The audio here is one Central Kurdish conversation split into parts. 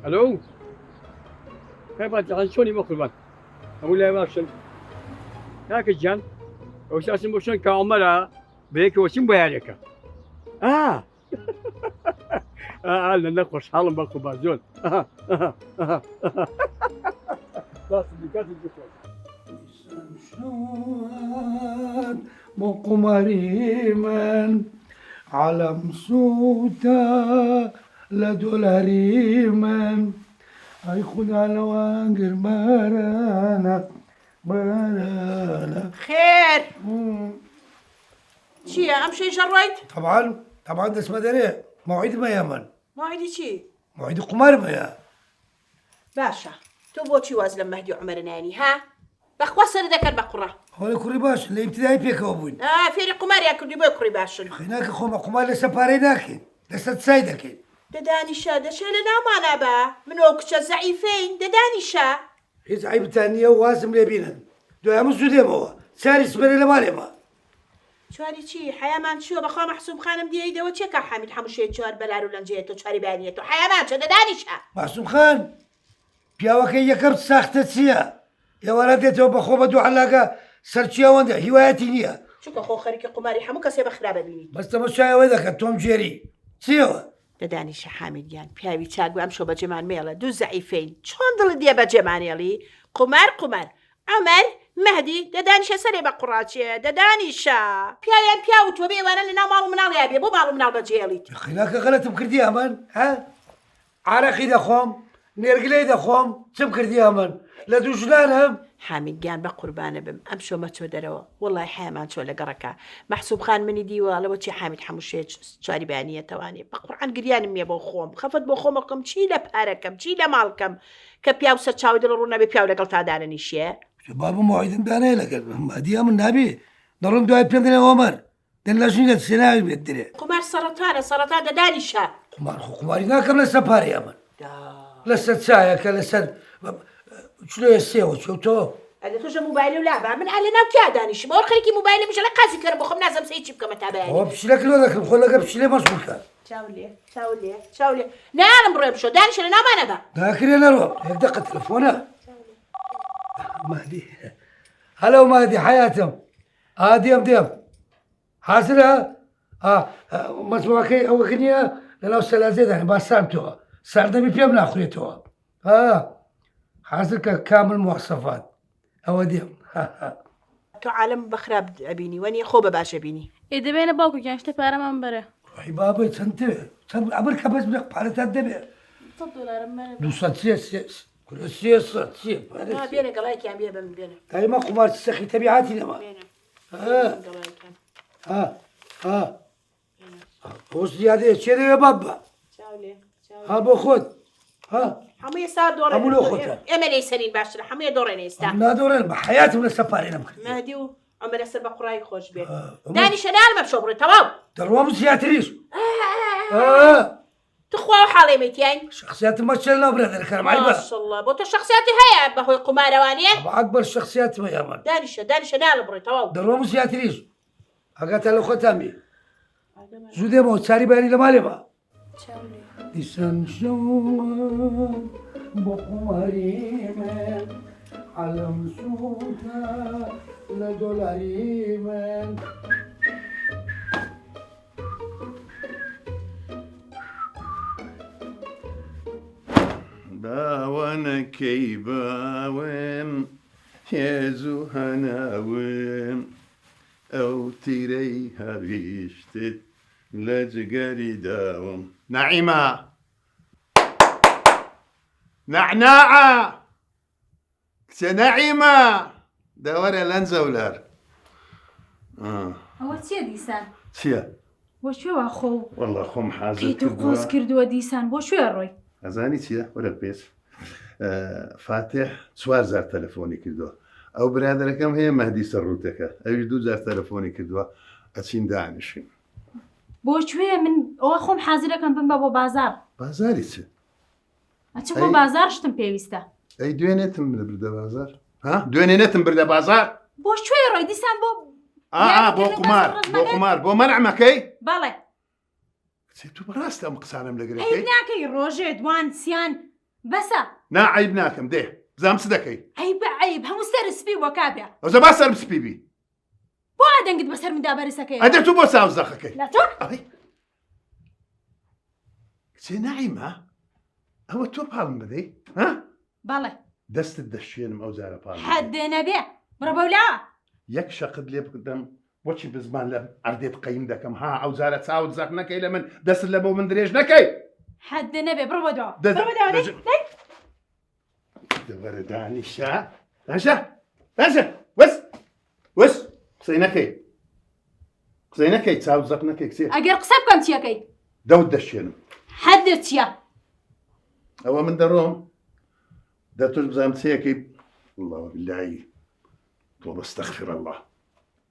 الو كيف انت شلوني مقربا اقول له باشن هاك الجان وش موشن كعمرها بيك وشن بيالك لأن نقص حالهم بقوا زول بس بكات الدكتور شلون مقمري من على مصوتا لدولاري من هيخد على وانجر برانا خير چییە ئەم شەی ژەڕۆیت؟ طبعا دەست مەدەرێ موعید مەیە من ماویدی چی؟ موعید قمار مەیە باشە تۆ بۆچی واز لە مەهدی و عومەر نانی ها؟ بەخوا سەر دەکەن بە قوڕە هەڵی کوڕی باش لە ئیبتیدای پێکەوە بووین فێری قوماریان کردی بۆی کوڕی باشن خیناکە خۆمە قمار لەسەر پارەی ناکەین لەسەر چای دەکەین دەدانیشە دەشێ لە ناومانە بە منەوە کچە زەعیفەین دەدانیشە هیچ عیبتان نییە و وازم لێ بینن دوای هەموو زوو دێمەوە چاری سبەرێ لە مالێمە چواری چی حیامان چووە بەخوا مەحسووب خانم دیەیدەوە چێکە حامید هەموو شێ چوار بەلار و لەنجەیە تۆ چواری بانیێت و حیامان چۆ دەدانیشە ماسووم خان پیاوەکەی یەکەم ساختە چییە؟ ئێوارە دێتەوە بەخۆ بە دوو عەلاقە سەرچیاوەندە هیوایەتی نییە چونکە خۆ خەریکی قوماری هەموو کەسێ بە خراپە بینیت بەستەمە شایەوەی دەکەن تۆم جێری چیەوە؟ دەدانیشە حامیدیان پیاوی چاگو ئەم شۆ بەجێمان مێڵە دوو زەعیفەین چۆن دڵت دێ بەجێمانێڵی قومار عومەر مەهدی دەدانیشە سەرێ بە قوڕاچێ دەدانیشە پیاویان پیاو تۆ بێ ئێوانە لە ناو ماڵ و مناڵیا بێ بۆ ماڵ و مناڵ بەجێڵیت خیناکە غەلەتم کردی ئەمن ها؟ عارەقی دەخۆم نێرگلەی دەخۆم چم کردی ئەمن لە دوو ژنانم حامیدگیان بە قوربانە بم ئەم شۆمە چۆ دەرەوە وڵای حیامان چۆ لە گەڕەکە مەحسووب خان منی دیوەڵەوە چی حامید هەموو شێ چواری بانیەتەوانێ بە قورعان گریانم مێ بۆ خۆم خەفەت بۆ خۆمەکەم چی لە پارەکەم چی لە ماڵکەم کە پیاو سەر چاوی دڵ ڕوو نەبێ پیاو لەگەڵ تادانە نیشێ بابە موعیدم دانەیە لەگەڵ مادیە من نابێ دەڕۆم دوای پێم دێنە ئۆمەر دەن لە ژینە سێناوی بێت درێ قومار سەرەتا دەدانیشە قوماری ناکەم لەسەر پارەی ئەمن لەسەر چایەکە لەسەر چلۆیە سێوە چۆتۆ ئەدە تۆژە موبایل و لابا من ئالە ناو کیا دانیشم بۆ خەریکی موبایلی مژە لە قازی کەرم بۆ خۆم نازەم سەی چی بکەمە تا بەیانی ئەوە پشیلەکە لۆ دەکەم خۆ لەگە پشیلێ مەشغولکە چاولێ نایڵم بڕێ بشۆ دانیشە لە ناومانە بە ناکرێ نەڕۆ یەک دقە تەلەفۆنە مهدی هەلو مهدی حیاتم دێم حازرە مەزمەوەکەی ئەوەکە نییە لەناو سەلازێدانێ با سامتەوە ساردەمی پێم ناخورێتەوە حازر کە کامل موەسەفات ئەوە دێم تۆ عالم بە خراپ ئەبینی وەنیە خۆ بە باشە بینی دەبێنە باوکو گیانشتە پارەمان بەرە ڕۆحی بابە چەند ئەبر کە بەس پارەتان دەبێت بێنە گەڵایکیان بێ بم بێنە دایما قمار سەخی تەبیعاتی نەما بۆ زیادەیە چێ دەوێ بابە بۆ خۆت هەموو ئێستا دۆڕێن هەموو لۆ خۆتە ئێمە لەی سەرین باشترە هەموویە دۆڕێن ئێستا نادۆڕێن بە حیاتم لەسەر پارێ نەمکرد مەهدی و ئەمە لەسەر بە قوڕایی خۆش بێت دانیشە نالمە بشۆ بڕێ تەواو دەڕوام زیاتریش تخوا و حاڵێمەتیان شخصیاتم مەچێل نابرێ دەرکەرمای بە ماشەڵڵا بۆ تۆ شخصیاتی هەیە بەهۆی قومارەوانیە ئەکبەر شخصیاتمە یامان دانیشە نالە بڕێ تەواو دەڕوام زیاتریش ئەگاتە لە خۆتان بێ زوو دێمەوە چاری بەیانی لە مالێمە دیسان شەوان بۆ قوماری من عەلەم سووتە لە دۆلاری من باوانەکەی باوێن هێز و هەناوم ئەو تیرەی هەویشتت لە جگەری داوم نەعیمە نەعناعە کچە نەعیمە دەوەرە لەن زەولار ئەوە چییە دیسان چییە؟ بۆ شوێوە خۆ وەڵڵا خۆم حازر پیت و قۆز کردووە دیسان بۆ شوێ ڕۆی ئەزانی چییە؟ وەرە پێش فاتح 4000 تەلەفۆنی کردووە ئەو برادەرەکەم هەیە مەهدی سەرڕوتەکە ئەویش 2000 تەلەفۆنی کردووە ئەچین دانیشین بۆ شوێ من ئەوە خۆم حازرەکەم بم بە بۆ بازار بازاری چ؟ ئەچ بۆ بازار شتم پێویستە ئەی دوێنێتم بردە بازار دوێنێنێتم بردە بازار بۆ شوێ ڕۆی دیسان بۆ بۆ قمار بۆ مەنعمەکەی بەڵێ تو بەڕاستە ئەم قسانم لەگرێت ناکەی ڕۆژێ دوان سیان بەسە نا عیب ناکەم دێ بزانم چ دەکەی عیب عیب هەموو سەرسپی وە کابرا ئەوزە با سەرم سپیبی بۆ ئادەنگت بەسەر مندا بەرزەکەی ئەدە تو بۆ ساوزەخەکەی لە تۆ ئەی کچێ نعیمە ئەوە تۆ پاڵم بدەی ها بەڵێ دەستت دەشێنم ئەو جارە پاڵم بدەی. حەدێ نەبێ بڕە بەولا یەک شەقت لێ بکردم بۆچی بزمان لە ئەردێت قەیم دەکەم ها ئەو جارە چاوت زەق نەکەی لە من دەست لە بۆ من درێژ نەکەی حەدێ نەبێ بڕە بەدەوە بڕە بەدەوە دەوەرە دانیشە دانیشە دانیشە وەس وەس قسەی نەکەی قسەی نەکەی چاوت زەق نەکەی کچێ ئەگەر قسە بکەم چیەکەی دەوت دەشێنم حەدێ چییە ئەوە من دەڕۆم دەتوش بزانم چیەکەی الله بالله تۆ بەستەغفر الله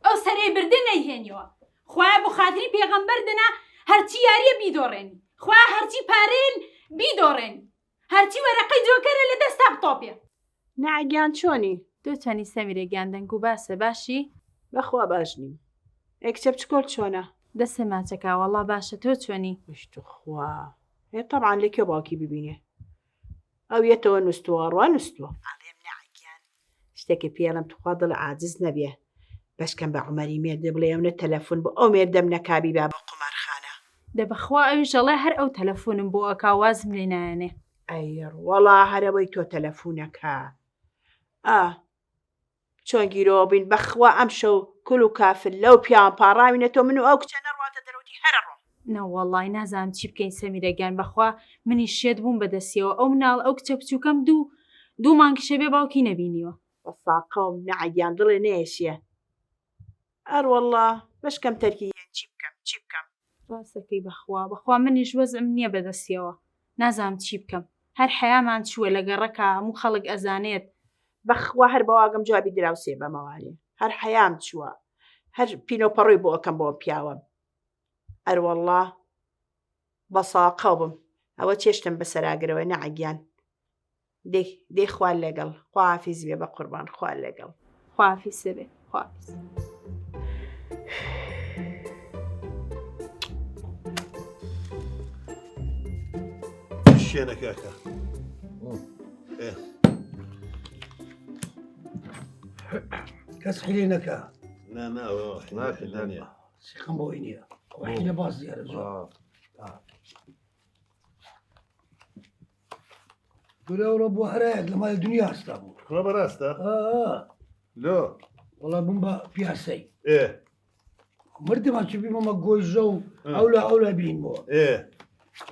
ئەو سەرەی بردن نەیهێنیەوە خوایە بۆ خاتری پێغەمبەر دنا هەرچی یاریە بیدۆڕێنی خوایە هەرچی پارێن بیدۆڕێنی هەرچی وەرەقەی جۆکەرە لە دەستا بتۆپێ نعگیان چۆنی دوتوانی سەمیرە گیاندەنگ و باسە باشی بەخوا باش نیم ئەکچە بچکۆل چۆنە دەسێ ماچەکە وەڵا باشە تۆ چۆنی مشت خوا هێ طبعا لێکێ باوکی ببینێ ئەو یەتەوە نووسووە ڕوا نووسووە ئەڵێم نعگیان شتێکی پێڵم توخوا دڵ عاجز نەبێ بەشکەم بە عومەری مێردە بڵێ ئەوە تەلەفۆن بۆ ئەو مێردەم نەکابی با بە قومارخانە دەبەخوا ئەویشەڵێ هەر ئەو تەلەفۆنم بۆ ئەکا وازم لێ نایەنێ ئەیر وەڵا هەرەوەی تۆ تەلەفۆنەکە چۆن گیرۆ بین بەخوا ئەم شەو کول و کافل لەو پیان پاڕاوینەتۆ من و ئەو کچە نەڕواتە دەرەوتی هەرە ڕۆ نەوەڵی نازانم چی بکەین سەمیرەگیان بەخوا منی شێت بووم بەدەستیەوە ئەو مناڵ ئەو کچە بچووکەم دوو مانگشە بێ باوکی نەبینیوە بەساقەوم نەعگیان دڵێ نێشیە ئەروەڵا بەشکەم تەرکیە چی بکەم ڕاستەکەی بەخوا منیش وەزم نییە بەدەستیەوە نازانم چی بکەم هەر حەیامان چووە لە گەڕەکە هەموو خەڵک ئەزانێت بەخوا هەر بەواگەم جوابی دراوسێ بەمەوانێ هەر حەیام چووە هەر پینۆپەڕۆی بۆ ئەەکەم بۆ پیاوەم ئەروەڵا بەساقە بم ئەوە چێشتم بەسەراگرەوە نەعگیان دێ خوال لەگەڵ خوافیز بێ بە قوربان خوال لەگەڵ خوافی سەبێ خوافیز شوێنە کاکە کەس حیلێ نەکە ناکە سیخەم بۆی نییە حیلە باز دیارە زۆر دوورەوە بۆ هەرایەک لە مای دنیا هەستا بوو خۆ بەڕاستە لۆ وەڵا بووم بە پیاسەی ئێ مردمان چ بیمەمە گۆیژە و ئەولا بینەوە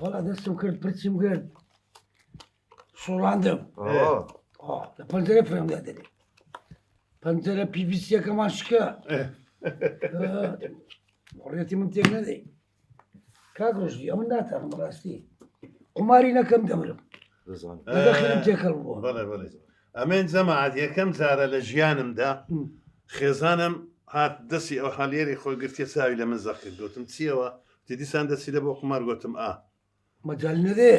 وەڵا دەستم کرد پرچیم کرد سوڵاندم لە پەنجەرە فرەمدا دەرێ پەنجەرە پیڤیسیەکەمان شکە ڕێتی من تێک نەدەی کاک ڕۆژدی ئەمە ناتانم بەڕاستی قماری نەکەم دەمرم دەخێنم تێکەڵ بووە ئەمێن جەماعەت یەکەم جارە لە ژیانمدا خێزانم هات دەستی ئەو حالێری خۆی گرتێ چاوی لە من زەقیت گوتم چیەوە دیسان دەستی لە بۆ قمار گوتم مەجال نەدێ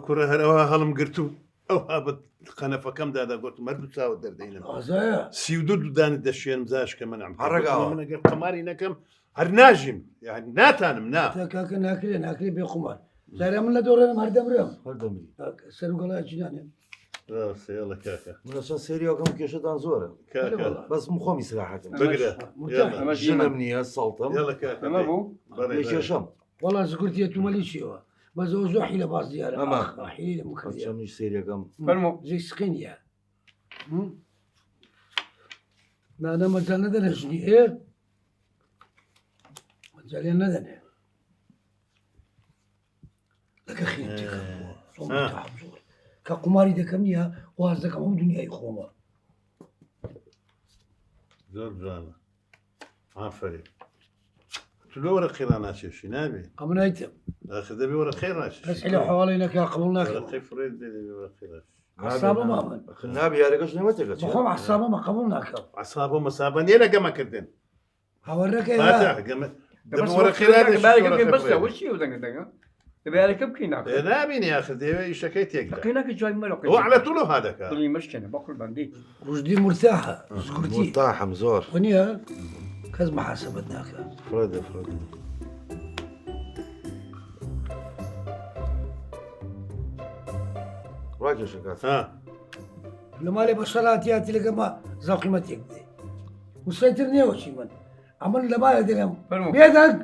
کوڕە هەرەوە هەڵم گرت و ئەو هابەت قەنەفەکەمدا دەگوتم هەردوو چاوە دەردەینم ئازایە سیودو دوودانی دەشێنم زاشکە منم منەگەر قەماری نەکەم هەر ناژیم ناتانم نا کاکە ناکرێ بێ قومار زارە من لە دۆڕێنم هەردەمرم سەر و گەڵایکی نانێم سێڵە کاکە منەچەند سێریاکەم کێشەدان زۆرە بەس خۆمی سراحەکەم بگرە ژنم نییە ساڵتم کێشەم وەڵا زگورتیە تومەلی چیەوە بەزەوە زۆر حیلە باز دیارە چەندیش سێریەکەم زەی سقینیە نانە مەجال نەدەنە ژنی ئێ مەجالیان نەدەنێ لەکە خێن زۆر کە قماری دەکەم نییە واز دەکەم ئەو دنیای خۆمە زۆر جوانە ئافرین تو لە وەرە خێرا ناچێشی نابێ ئەمە نایتم دەبێ وەرە خێر کەس لە حواڵی نەکە قبول ناکەم عسابە مامن نابێ یارەکەش نەوەتێکە بەخۆم عسابەمە قبول ناکەم عسابە مەسابە نیە لە گەمەکردن هاوەڕەکەی وەرە خێرا دەبارەکە بکەین نابینی یاخە دەوێ ئیشەکەی تێکدا قینەکە جوای مەرە على طول هذاك دڵی مەشکێنە بە قورباندی ڕژدی مرتاحە زگورتی تاحم زۆر وەنیە کەس محاسبەت ناکە فرۆدە ڕای ڕاکێشە کات ها لە ماڵێ بە شەڕاتیاتی لەگەمە زەقیمەتێک بدەیت وسەیتر نێوەچی من ئەمن لە مالە دێنم فەرموو. بێدەنگ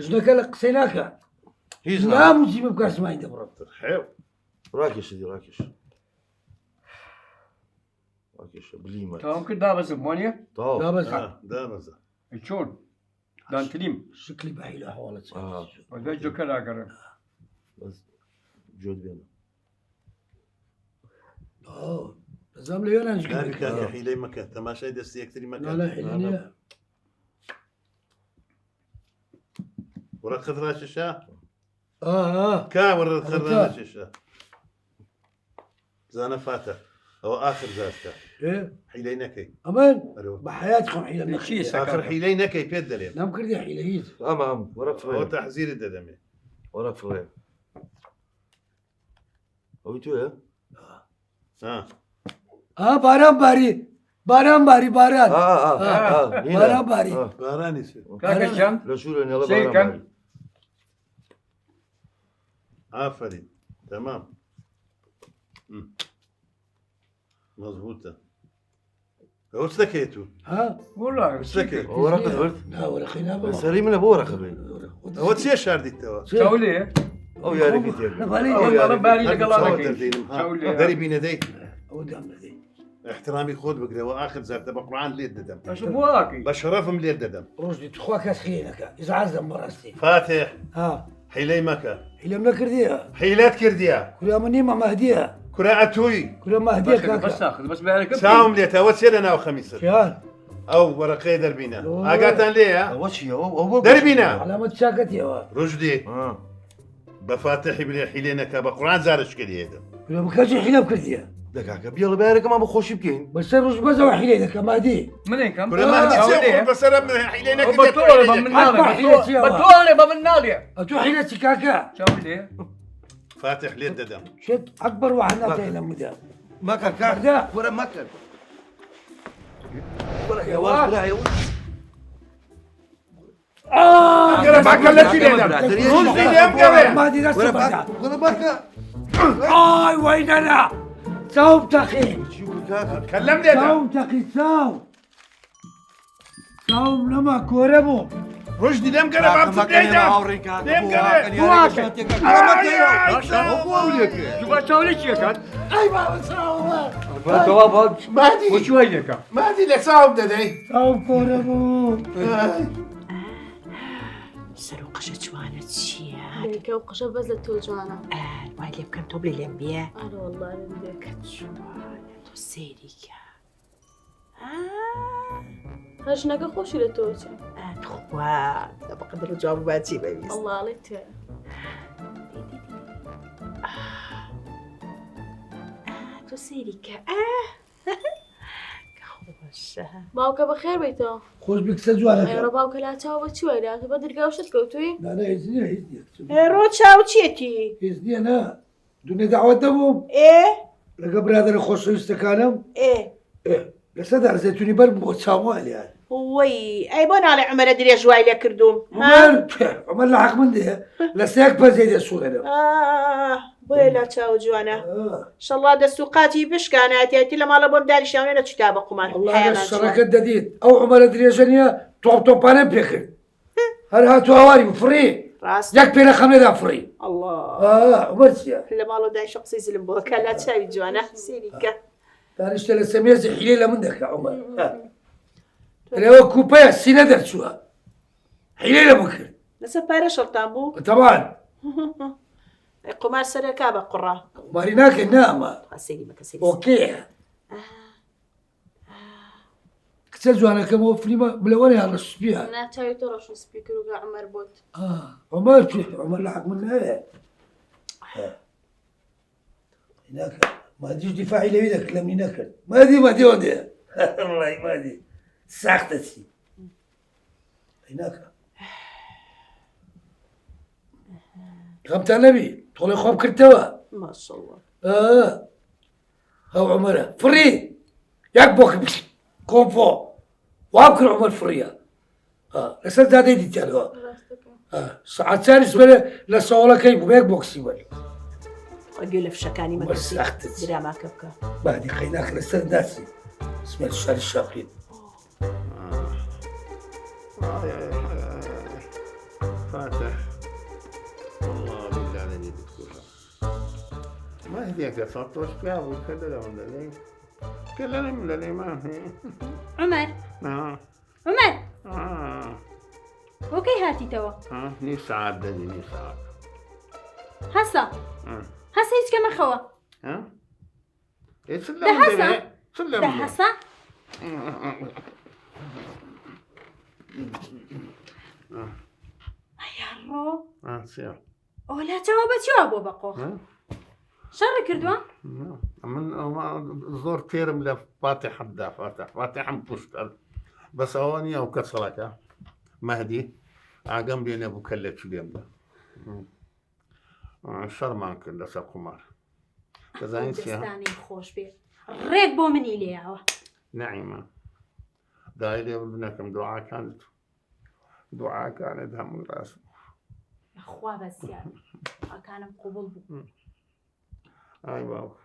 ژنەکە لە قسەی ناکە هیچ ناموچی بە بکەسمانی دەبڕێت حێو ڕاکێشە دی ڕاکێش ڕاکێشە بلیمە تمام کرد دابەزم وانە تاو دابەز دامەزە چۆن دانتریم شکلی بەهی لە هەواڵەت وەدای جۆکە لاگەڕم جۆت بێنە دەزام لە وێنان نابی کاکە حیلەی مەکە تەماشای دەستی یەکتری مەکە وەرە خدرا شێشە کا وەرە خدرا شێشە زانە فاتە ئەوە ئاخر زارکە حیلەی نەکەی ئەمن ئەرەوە بە حیات خۆم حیلە چی آخر حیلەی نەکەی پێت دەرێت نام کردی حیلە هیچ ئەمە ئەم وەرە ئەوە فڕێ تەحزیرت دەدەمێ وەرە فڕێ ئەوی توێ باران باری باران باری باران باران باری بارانی سێ کاکەجان لە شوورە نێڵە سێکەم. ئافرین تەمام مەزبوطە ئەوە چ دەکەیت و وڵای چ دەکەیت وەرەقت ورد ناوەرەخی نابە سەری منە بۆ وەرەقە بێن ئەوە چێ شاردیتەوە چاولێ ئەو یارێکی تێ باری لەگەڵا دەکەین دەری بینەدەیت ئەوە دام بدەی احترامی خۆت بگرەوە آخر زارتە بە قورعان لێت دەدەم باش بواکەی بە شەرەفم لێت دەدەم ڕۆژی تخوا کەس خێنەکە ئیزعازم بەڕاستی فاتح ها حیلەی مەکە حیلەم نەکردیە حیلەت کردیە کورا من نیمە مەهدیە کورا ئەتووی کورا مەهدیە بس کاکە ساخت بس بارەکە چاوم لێتەوە چێ لە ناو خەمیسە کیان ئەو وەرەقەی دەربینە ئاگاتان لێیە ئەوە چیە ئەو بۆ دەربینە علامەت چاکەتیەوە ڕژدی بە فاتحی بلێ حیلێ نەکە بە قورعان زارش کردێتە کورا بکەچی حیلە بکردیە دەکاکە بێڵە بارێکەکەمان بە خۆشی بکەین بەسەر ڕۆژ بەزەوە حیلە دەکە مادی منێکم کورا مەهدی چێ خۆ بەسەرە حیلەی بە تۆڵێ بە من ناڵێ بە تۆڵێ بە من ناڵێ ئەتو حیلە چی کاکە چاولێ فاتح لێت دەدەم شێت ئەکبەر وحنا تێنە مدە مەکە کاردا وەرە مەکە گەرە باکە لە چی لێدەم ڕژدی لێم گەڕێ مادی دەست وەرە بەدا وەرە مەکە ئای وای نەنا چاوم تەقی کەلەم لێدەم چاوم تەقی چاو چاوم نەما کۆرە بوو ڕژدی لێم گەرە بام لێدەم لێم گەڕێ جوبا چاولێ چیەکەن ئەی بابە چاومە بەتەوا بۆ مادی چوای لێکە مادی لە چاوم دەدەی چاوم کۆرە بوو سەر و قەشە جوانە چییە؟ دیکە و قشە بەس لە تۆ جوانە وای لێ بکەم تۆ بڵێ لێم بیە ئەرە وەڵڵا لێم دێکە جوانە تۆ سێریکە هەر ژنەکە خۆشی لە تۆ چێ خوا لە بەقدر و جواب باچی بەویست ئەڵڵاڵێ تێ تۆ سێریکە خۆشە باوکە بەخێر بیتەوە خۆش بکسە جوانەکە ئێرە باوکە لا چاوە بە چی وایدا بە دەرگاوشت کەوتوی نانە هیچ نییە هیچ نییە ڕۆ چاو چێتی هیچ نییە نا دوونێ داوەت دەبووم لەگە برادرە خۆشەویستەکانم لەسەر دەرزێتونی بەر بۆ چاوەلیان وەی ئەی بۆ ناڵێ عمەرە درێ ژوای لێ کردوم ئەمە لە حەق من دێ لە سێک پەزەی دەسوورەدەم بۆیە لا چاو جوانە شەڵا دەست و قاتی بشکانەتیەتی لە ماڵە بۆم داریشانێ لە چتا بە قومان شەڕەکەت دەدیت ئەو عمەرە درێژە نیە تۆپ تۆپانەم پێکرد هەر هاتو هاواری فڕی ڕاست یەک پێ لە خەمێدا فڕی عمەر چییە لە ماڵە دای شخصی زلم بۆ کە لا چاوی جوانە سێریکە دانیشتە لە سەمێزی حیلێ لە من دەکە عمەر لەوە کوپەیە سینە دەرچووە حیلێ لە من کرد لەسەر پارە شەڵتان بوو تەمان قمار سەرەکا بە قوڕا ماری ناکەین نامە سێری مەکە سێری ئۆکێە کچە جوانەکەمەوە فلیمە بلەوەرە یان لە سوپیە ناچاوی تۆ ڕەش و سپیکر و عمەر بۆت عمەر عمەر لە حەق من نایە ناکە مادیش دیفاعی لەوی دەکرد لە منی نەکرد مادیەوە دێ وڵی مادی ساختە چی ناکە غەمتان نەبی تۆڵی خۆم کردەوە ماشەڵڵا هەو عمەرە فڕی یاک بۆ کۆمپۆ وام کرد عمەر فڕیە لەسەر دادەی دیتیانەوە سعات چاری سوێنە لە سەوڵەکەی بوو یەک بۆکسی وەر ڕگوێ لە فشەکانی مەگەسی سەختت. دراماکە بکە. بعدی خەیناکە لەسەر داسی اسمێت شاری شاقین فاتح والله بالله لاني دكتور ما هديك صوتوش كابو كلهم لي كلهم لي ما هي عمر عمر وەکەی هاتیتەوە نی ساعت دەنی نی ساعت هەسا هەسا هیچ کە مەخەوە ده هەسا ئەیاڕۆ ئۆلاتەوە بەچیوە بۆ بەقۆ شەڕی کردووە من زۆر تێرم لە فاتحەمدا فاتحەم پوشتر بەس ئەوە نییە ئەو کەسەڵەکە مەهدی ئاگەم لێ نەبوو کە لە چولێمدا شەڕمان کرد لەسەر قومار دەزانین دەستانی خۆش بێ ڕێک بۆ منی لێیاوە نعیمە دای لێ بنەکەم دوعاکانت هەمووی ڕاست خوا بەزیاد ئاکانم قوبڵ بوو ئای باوک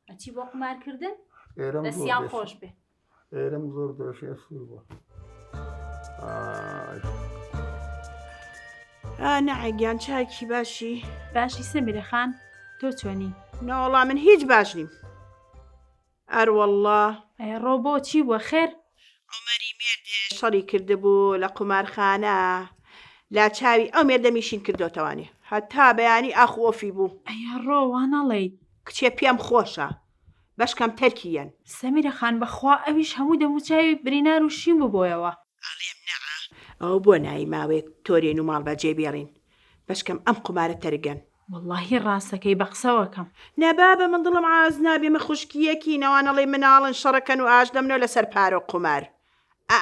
ئەچی بۆ قومارکردن ئێرەم دەستیان خۆش بێ ئێرەم زۆر دۆشێ سوور بووە نەعەگیان چاکی باشی باشی سەمیرە خان تۆ چۆنی نەوەڵا من هیچ باش نیم ئەروەڵڵا ئەیڕۆ بۆچی وە خێر عومەری مێردێ شەڕی کردبوو لە قومارخانە لا چاوی ئەو مێردەمیشین کردوتەوانێ هەتا بەیانی ئاخۆفی بوو ئەیڕۆ وانەڵێیت کچێ پێم خۆشە بەشکەم تەرکیەن سەمیرە خان بەخوا ئەویش هەموو دەموچاوی برینار و شین ببۆیەوە ئەو بۆ نایی ماوەیەک تۆرێن و ماڵ بەجێ بێڕین بەشکەم ئەم قومارە تەرگەن واللهی ڕاستەکەی بە قسەوەکەم نەبابە من دڵم ئاز نابێ مە خوشکیەکی نەوانەڵێ مناڵن شەڕەکەن و ئاش دەمنەوە لەسەر پارە و قومار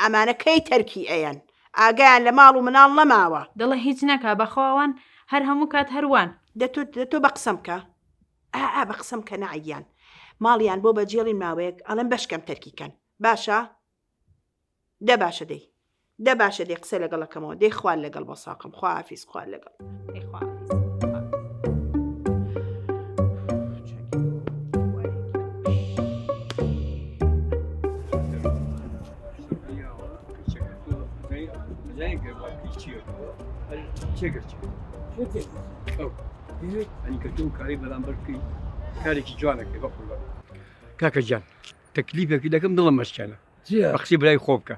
ئەمانە کەی تەرکی ئەیەن ئاگیان لە ماڵ و مناڵ نەماوە دڵە هیچ نەکا بەخواوان هەر هەموو کات هەروان دەتۆ بە قسەم کە بە قسەم کە نەعیان ماڵیان بۆ بەجێڵین ماوەیەک ئەڵەن بەشکەم تەرکیکەن باشە دە باشە دەی دە باشە دەی قسە لەگەڵەکەمەوە دەی خوال لەگەڵ بە ساقم خوا حافیز خوال لەگەڵ ئەنی کە تۆ کاری بەرامبەر بکەی کارێکی جوانەکەی بە قوربان کاکە جان تەکلیفێکی دەکەم دڵم مەشکێنە بە قسەی برای خۆ بکە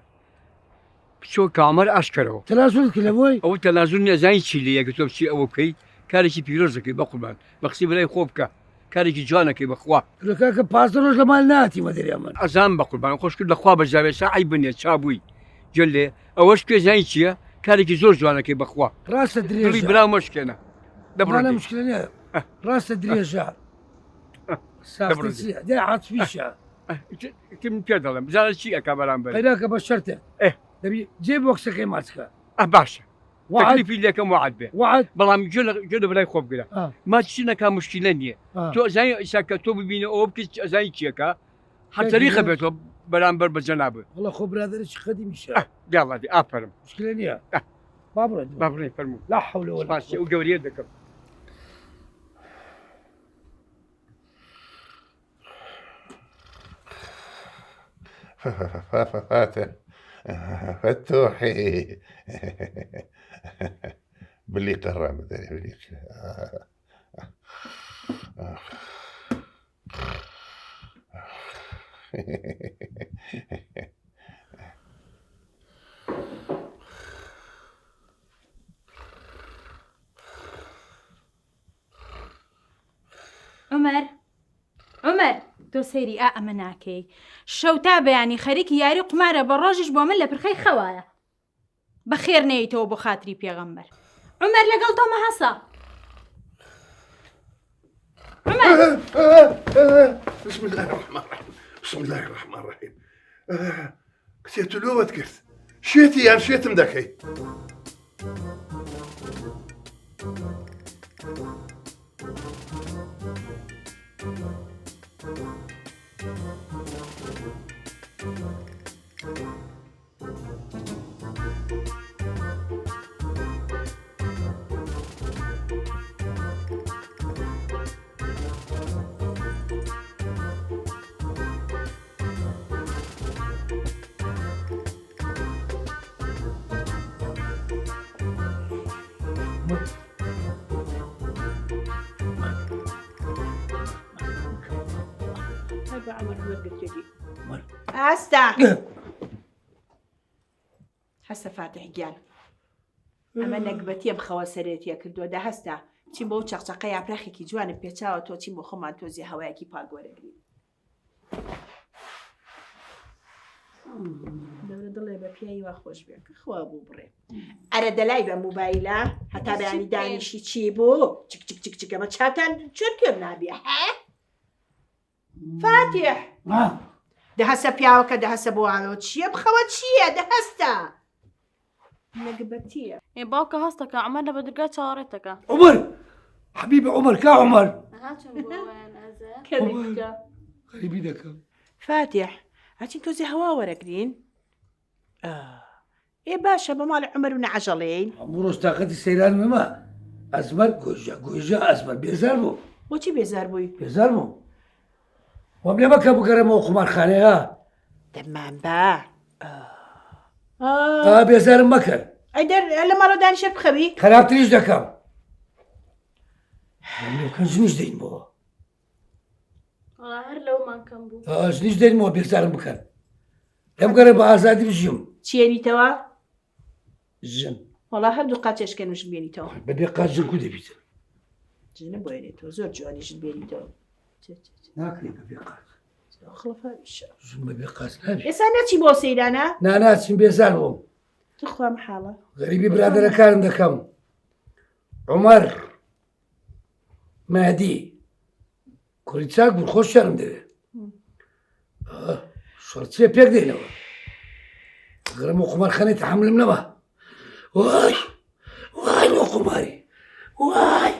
بچۆ کامەر ئاشکەرەوە تەناسوڵ کرد بۆی ئەوە تەنازول نییە زانی چی لێ یەکە تۆ بچی ئەوە بکەی کارێکی پیرۆزەکەی بە قوربان بە قسەی برای خۆ بکە کارێکی جوانەکەی بەخوا کاکە پاس ڕۆژ لە مال ناتی وەدەریا من ئەزان بە قوربان خۆش کرد لەخوا بەجاوێ ساعی بنێ چابووی جل لێ ئەوەش پێ زانی چییە کارێکی زۆر جوانەکەی بەخوا ڕاستە دڵی درێژە برا مەشکێنە دەبڕانە مشکلە نیە ڕاستە درێژە ساختە دێ عاتفیشە من پێ دەڵێم بزانە چی ئەکا بەرامبەر خەیراکە بە شەرتە دەبی جێ بۆکسەکەی ماچکە باشە تەکلیفی لەکەم وعد بێ وعد بەڵام گوێ لە برای خۆ بگرە ما چی نەکا مشکلە نییە تۆ زانی ئیساکە تۆ ببینە ئەوە بکەیت ئەزانی چیەکە هەرتەریقە بێتەوە بەرامبەر بە جەنابێ وڵە خۆ برادرێکی خەدی میشە گاڵاتی ئاپەرم مشکلە نییە بابڕێ فەرموو لا حول ولا باسی ئەو گەورەیە دەکەم فاتح فتوحي باللي قرر مدري باللي عمر تۆ سەیری ئەمە ناکەی شەو تا بەیانی خەریکی یاری قمارە بە ڕۆژش بۆ من لە پرخەی خەوایە بەخێر نەیتەوە بۆ خاتری پێغەمبەر عمر لەگەڵ تۆمە هەسا بسم الله الرحمن الرحيم بسم الله الرحمن الرحيم كتيت لوت كرت شيتي يا شيتم دكي هاي بقى عمر قلت لي هسه هسه فاتح گیان ئەمە نەکبەتیە بخەوە سەرێتیە کردووە دا هەستا چیم بۆ چەقچەقە یاپراخێکی جوانە پێچاوە تۆ چیم بۆ خۆمان تۆزی هەوایەکی پاگوەرەگرین دەورە دڵێ بە پیاوی وا خۆش بێ کە خوا بوو بڕێ ئەرە دەلای بە موبایلە هەتا بەیانی دانیشی چی بوو چک چک چک چک ئەمە چاوتان چۆن پێم نابێ فاتح دەهەسە پیاوەکە دەهەسە بۆ ئاوەوە چییە بخەوە چییە دەهەستا نەگبەتیە ێ باوکە هەستەکە عمەر لە بەدرگا چاوەڕێتەکە عمر حبيبي عمر كا عمر هاتون بۆ وایان ئازە کەڵیکە غريبي دكا فاتح هاتین تۆزی هەوا وەرەگرین ئێ باشە بە ماڵی عمر و نەعەجەڵێین عمروش طاقتي سيران ماما أزمر جوجا أزمر بيزاربو بۆچی بێزار بووی بيزاربو وابلي ما كابو كرمو قمار خانه ها دەمان بە بيزار مكر ئەیدەر لە ماڵە دانیشت بخەوی خراب تريش دكام كان جنيش دين بو هەر لەومان کەم بوو جنيش دين مو بيزار مكر لم كرم بازادي بجيم چێنیتەوە جن وەڵا هەردوو قاچێشکەن وشت بێنیتەوە بدي قاجن كودي بيت جنە بۆێنێتەوە زۆر جوانیشت بێنیتەوە ناكلي بدي قاج خڵفە جن بدي قاج نبي ئێستا نەچی بۆ سەیرانە نا چين بيزار بو تخوام حاڵە غريبي برادر كان دكام عمر مهدي كوريتساك بالخوش شرم ده شرطية بيك دينا غرمو قمار خاني تحمل منبا واي مو قماري واي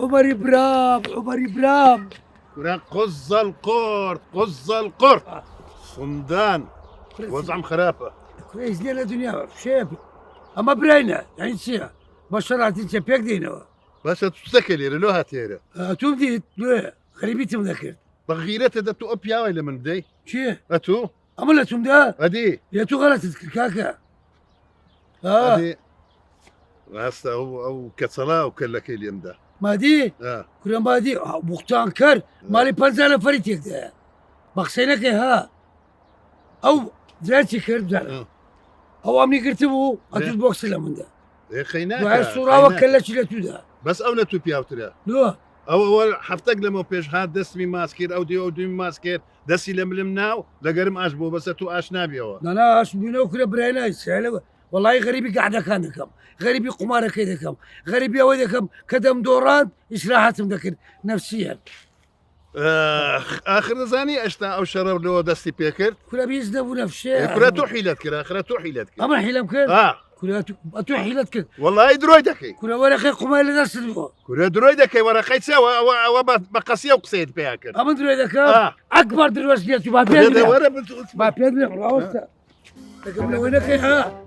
عمري برام كوران قز القرد صندان وزعم خرافة كويس لينا الدنيا شيب اما براينا يعني سيا ما شرعت انت بيك دينا بس تستكلي رلوها تيرا توم دي غريبي تم ذكر بغيرتها دا تو أبيا ولا من دي شي أتو اما لا توم ده أدي يا تو غلط تذكر كاكا أدي هسه أو كصلاة وكلك اليوم ده ما دي كل ما دي بوختان كر مالي بنزانة فريتك ده بخسينك ها او زرتي كرد زعل او امني قرتبو اتوت بوكس من ده إيه خيناك وهي الصورة وكلت شلتو ده بس أو لا تو بياوتريا لا أول حفتك لما بيش هاد دسمي ماسكير أو دي ماسكير دسي لملمناو لقرم أشبو بس تو أشنابي هو لا اش بينو كل براينا يسهل والله غريبي قاعدة كانكم غريبي قمارة كيدكم غريبي أودكم كدم دوران إسراحاتهم ذكر نفسيا آخر زاني أشتا أو شرب لو دستي بيكر كل بيزدبوا نفس الشيء كلها توحيلت كده آخرها توحيلت كده أمر حيلم كده كلها حيلت كده والله درويدك كلها ولا خي قمار لنفس الوقت كلها درويدك ورا خيتسا وبقصيه وقصيت بيكر أمر درويدك أكبر درويدك تبع بيدنا ورا تبع بيدنا رواسة لكن وينك ها